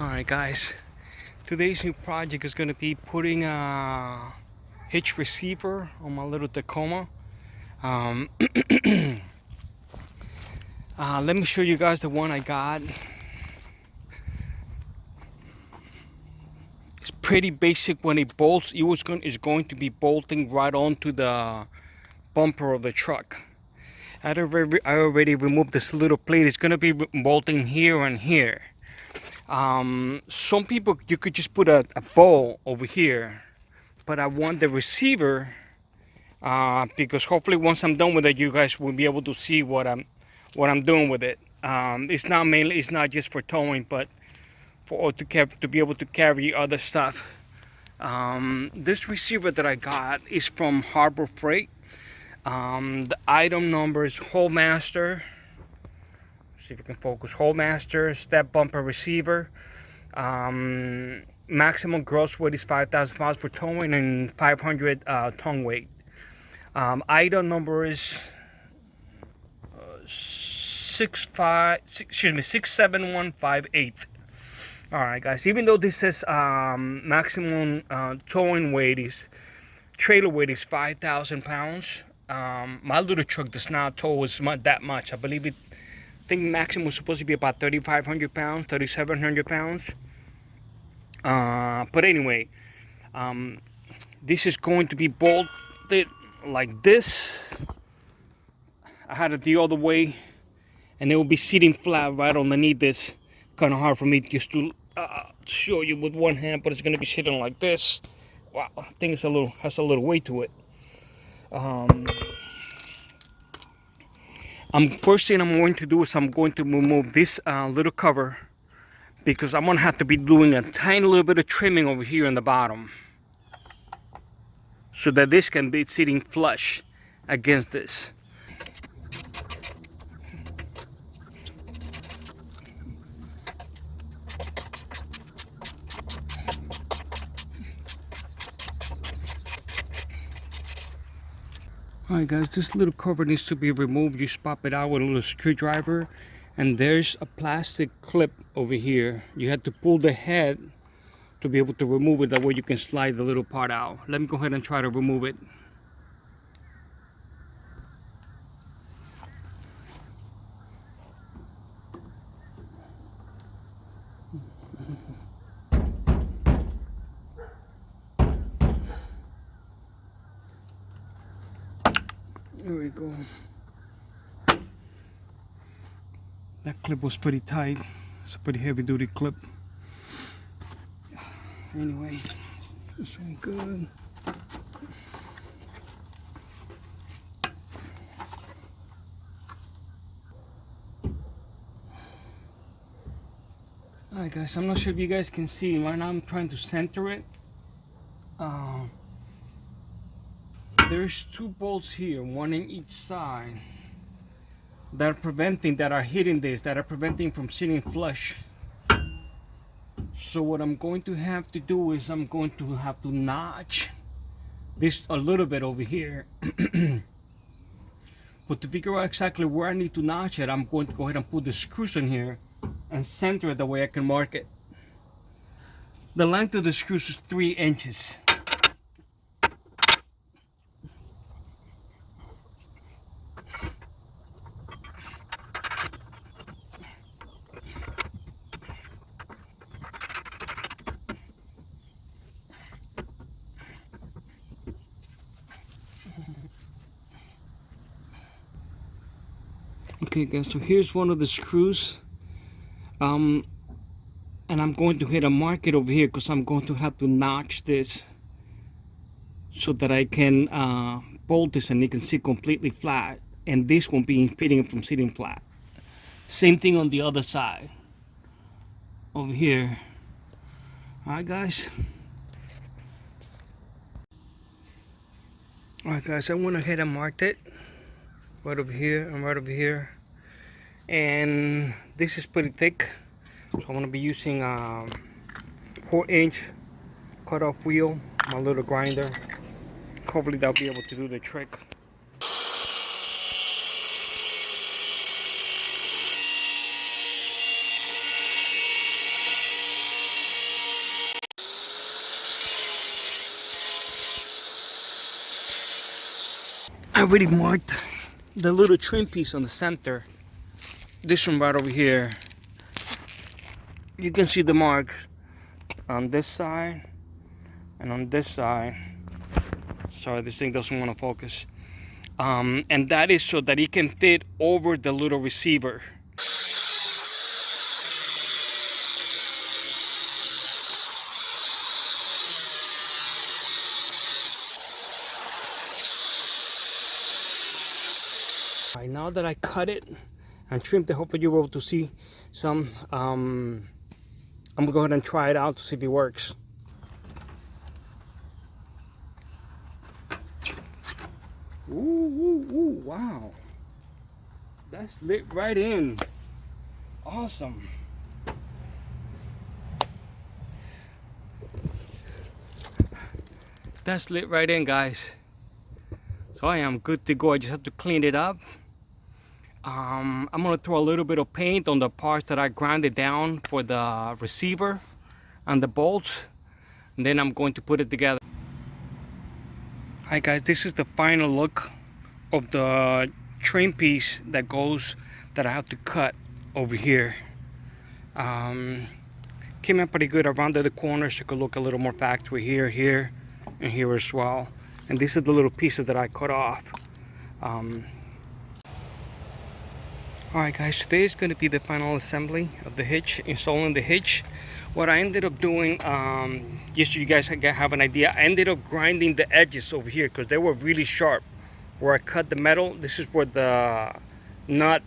Alright guys, today's new project is going to be putting a Hitch receiver on my little Tacoma. um, Let me show you guys the one I got. It's pretty basic. When it bolts, it's going to be bolting right onto the bumper of the truck. I already removed this little plate. It's going to be bolting here and here. Some people, you could just put a bowl over here, but I want the receiver because hopefully once I'm done with it, you guys will be able to see what I'm doing with it. It's not just for towing, but to be able to carry other stuff. This receiver that I got is from Harbor Freight. The item number is Holemaster. See if you can focus. Holemaster step bumper receiver. Maximum gross weight is 5,000 pounds for towing and 500 ton weight. Item number is 67158. All right, guys. Even though this says maximum towing weight is trailer weight is 5,000 pounds, my little truck does not tow that much. I think maximum was supposed to be about 3,500 pounds, 3,700 pounds. But anyway, this is going to be bolted like this. I had it the other way, and it will be sitting flat right underneath this. Kind of hard for me just to show you with one hand, but it's going to be sitting like this. Wow, I think has a little weight to it. First thing I'm going to do is I'm going to remove this little cover, because I'm gonna have to be doing a tiny little bit of trimming over here in the bottom, so that this can be sitting flush against this. Alright guys, this little cover needs to be removed. You just pop it out with a little screwdriver, and there's a plastic clip over here. You have to pull the head to be able to remove it. That way you can slide the little part out. Let me go ahead and try to remove it. There we go. That clip was pretty tight. It's a pretty heavy duty clip. Anyway, this one good. Alright guys, I'm not sure if you guys can see. Right now I'm trying to center it. There's two bolts here, one in each side, that are hitting this, that are preventing from sitting flush. So what I'm going to have to do is I'm going to have to notch this a little bit over here. But to figure out exactly where I need to notch it, I'm going to go ahead and put the screws in here and center it the way I can mark it. The length of the screws is 3 inches. Okay guys, so here's one of the screws, and I'm going to hit a mark it over here, because I'm going to have to notch this so that I can bolt this and it can sit completely flat, and this won't be impeding it from sitting flat. Same thing on the other side over here. Alright guys, I went ahead and marked it right over here and right over here, and this is pretty thick, so I'm going to be using a 4-inch cut-off wheel, my little grinder. Hopefully that'll be able to do the trick. I already marked the little trim piece on the center. This one right over here. You can see the marks on this side and on this side. Sorry, this thing doesn't want to focus. And that is so that it can fit over the little receiver. All right, now that I cut it and trimmed it, hopefully you'll be able to see some. I'm gonna go ahead and try it out to see if it works. Ooh, ooh, ooh, wow. That's lit right in. Awesome. That's lit right in, guys. So I am good to go. I just have to clean it up. I'm gonna throw a little bit of paint on the parts that I grinded down for the receiver and the bolts, and then I'm going to put it together. Hi guys, this is the final look of the trim piece that I have to cut over here. Came in pretty good. I rounded the corners so it could look a little more factory here, here, and here as well. And these are the little pieces that I cut off. Alright guys, today is going to be the final assembly of the hitch, installing the hitch. What I ended up doing, just so you guys have an idea, I ended up grinding the edges over here because they were really sharp. Where I cut the metal, this is where the nut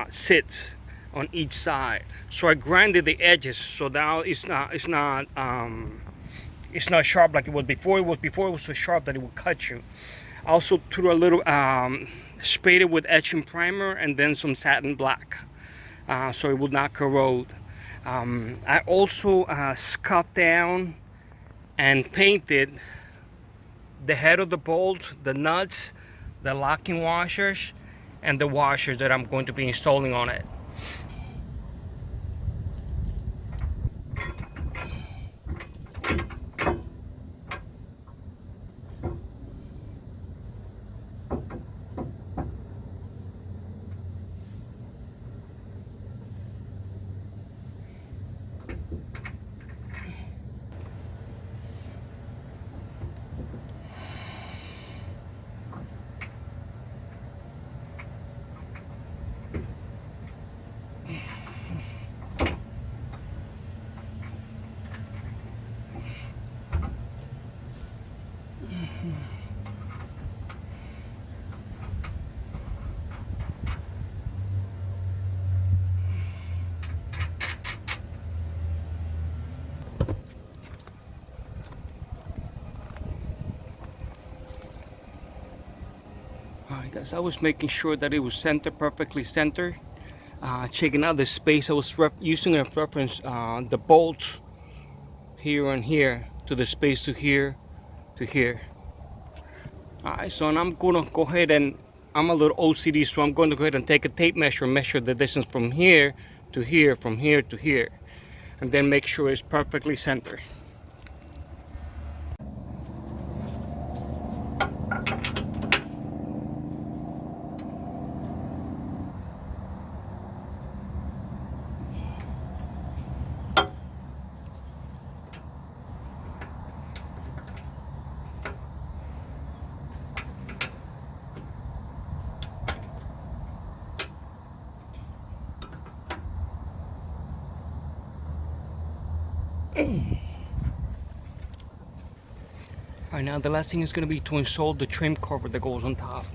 sits on each side. So I grinded the edges so now it's not sharp like it was before. It was so sharp that it would cut you. I also threw a little sprayed it with etching primer and then some satin black so it would not corrode. I also scuffed down and painted the head of the bolts, the nuts, the locking washers, and the washers that I'm going to be installing on it. Alright guys, I was making sure that it was centered, perfectly centered. Checking out the space, I was using a reference the bolts here and here to the space to here to here. Alright, so I'm gonna go ahead and I'm a little OCD, so I'm going to go ahead and take a tape measure and measure the distance from here to here, from here to here, and then make sure it's perfectly centered. Alright, now the last thing is going to be to install the trim cover that goes on top.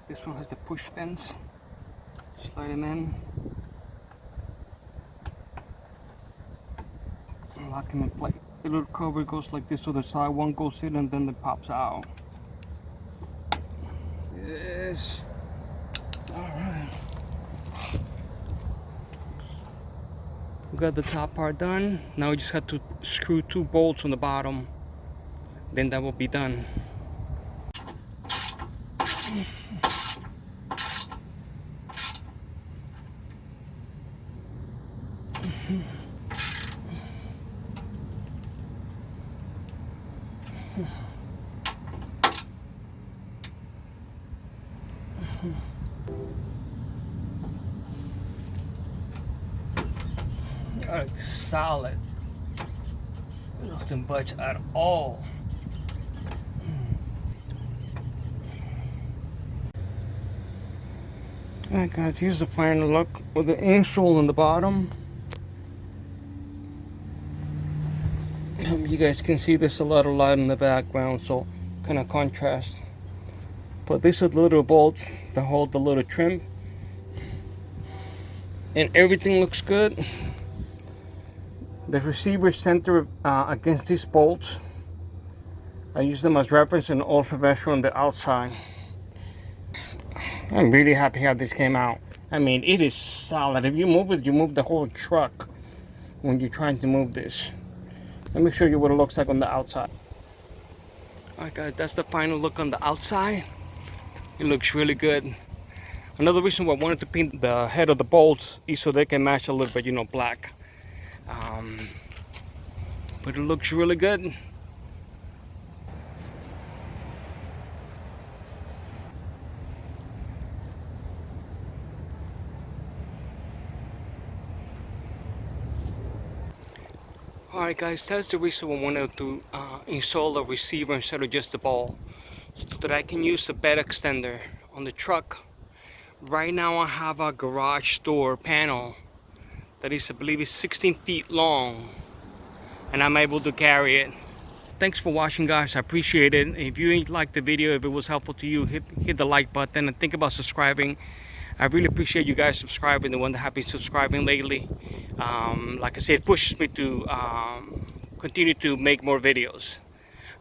This one has the push pins. Slide them in. And lock them in place. The little cover goes like this to the side, one goes in and then it pops out. Yes. Alright. We got the top part done. Now we just have to screw 2 bolts on the bottom. Then that will be done. Solid. It doesn't budge at all. Alright guys, here's the final look with the insole in the bottom. You guys can see there's a lot of light in the background, so kind of contrast. But these are the little bolts that hold the little trim. And everything looks good. The receiver center against these bolts. I use them as reference and also measure on the outside. I'm really happy how this came out. I mean, it is solid. If you move it, you move the whole truck when you're trying to move this. Let me show you what it looks like on the outside. Alright guys, that's the final look on the outside. It looks really good. Another reason why I wanted to paint the head of the bolts is so they can match a little bit, you know, black. But it looks really good. Alright guys, that's the reason I wanted to install a receiver instead of just the ball, so that I can use the bed extender on the truck. Right now I have a garage door panel that is, I believe, is 16 feet long, and I'm able to carry it. Thanks for watching guys, I appreciate it. If you liked the video, if it was helpful to you, hit the like button and think about subscribing. I really appreciate you guys subscribing, the one that have been subscribing lately. Like I said, it pushes me to continue to make more videos.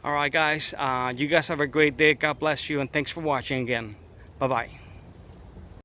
Alright guys, you guys have a great day. God bless you, and thanks for watching again. Bye bye.